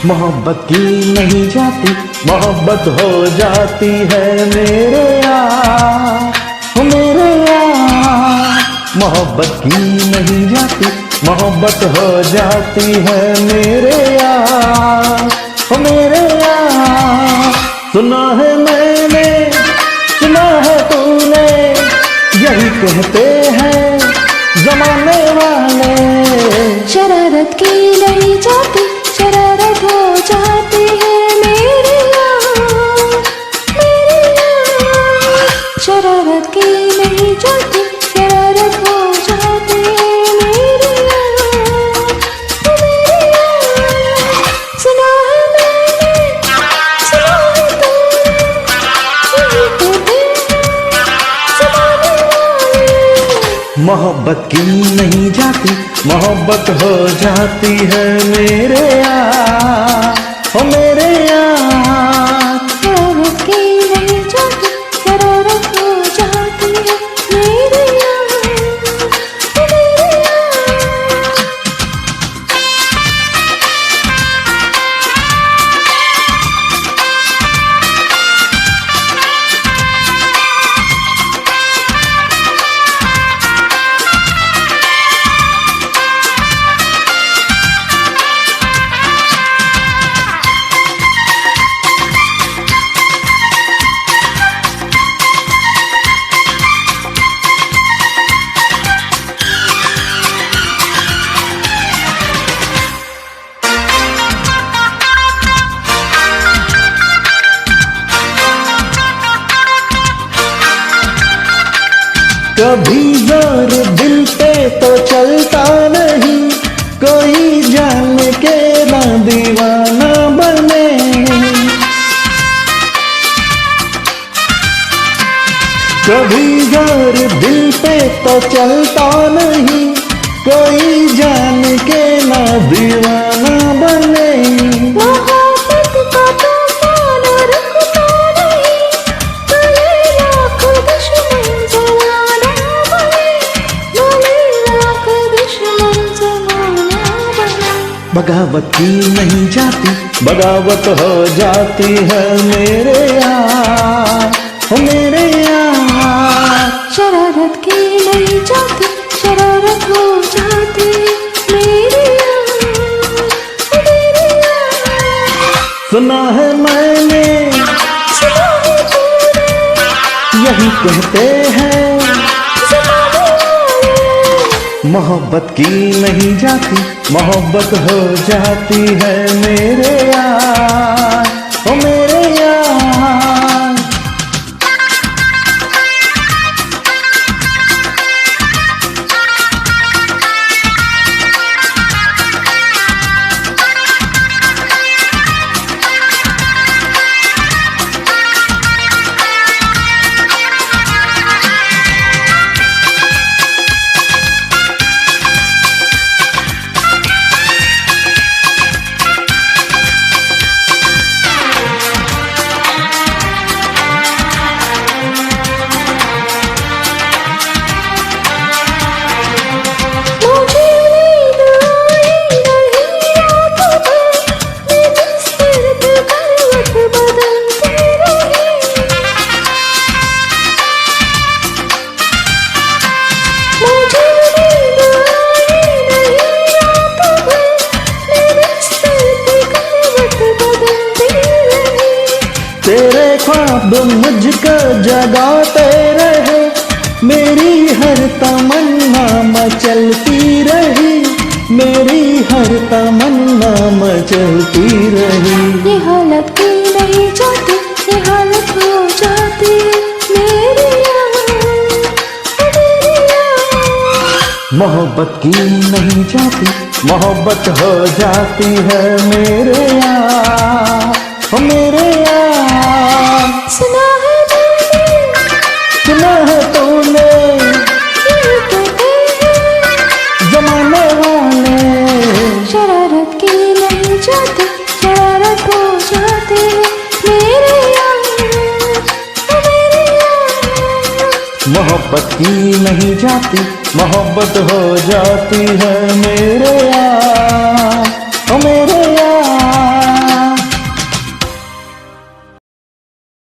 मोहब्बत की नहीं जाती, मोहब्बत हो जाती है मेरे यार, हो मेरे यार। मोहब्बत की नहीं जाती, मोहब्बत हो जाती है मेरे यार, हो मेरे यार। सुना है मैंने, सुना है तूने, यही कहते हैं जमाने वाले। शरारत की नहीं जाती, शरारत हो जाती है मेरे यार, मेरे यार। शरारत की नहीं जाती, शरारत हो जाती है मेरे यार, मेरे यार। सुना है मैंने, सुना है तूने, यही कहते हैं जमाने वाले। मोहब्बत की नहीं जाती, मोहब्बत हो जाती है मेरे यार, हो मेरे यार। शरारत की नहीं जाती, शरारत हो जाती है मेरे यार, मेरे यार। कभी जोर दिल पे तो चलता नहीं, कोई जान के ना दीवाना बने। कभी जोर दिल पे तो चलता नहीं, कोई जान के ना दीवाना बने। मोहब्बत का तूफान रुकता नहीं, भले लाख दुश्मन जमाना बने, भले लाख दुश्मन जमाना बने। बगावत की नहीं जाती, बगावत हो जाती है मेरे यार, हो मेरे यार। शरारत की नहीं जाती, शरारत हो जाती मेरे यार, मेरे यार। सुना है मैंने, सुना है तूने, यही कहते हैं जमाने वाले। मोहब्बत की नहीं जाती, मोहब्बत हो जाती है मेरे यार, हो मेरे यार। तेरे ख्वाब मुझको जगाते रहे, मेरी हर तमन्ना मचलती रही, मेरी हर तमन्ना मचलती रही। ये हालत की नहीं जाती, ये हालत हो जाती मेरे यार, मेरे यार। मोहब्बत की नहीं जाती, मोहब्बत हो जाती है मेरे यार, हो मेरे यार। सुना है मैंने, सुना है तूने, यही कहते हैं जमाने वाले। शरारत की नहीं जाती, शरारत हो जाती है मेरे यार, मेरे यार। मोहब्बत की नहीं जाती, मोहब्बत हो जाती है मेरे यार, ओ मेरे यार।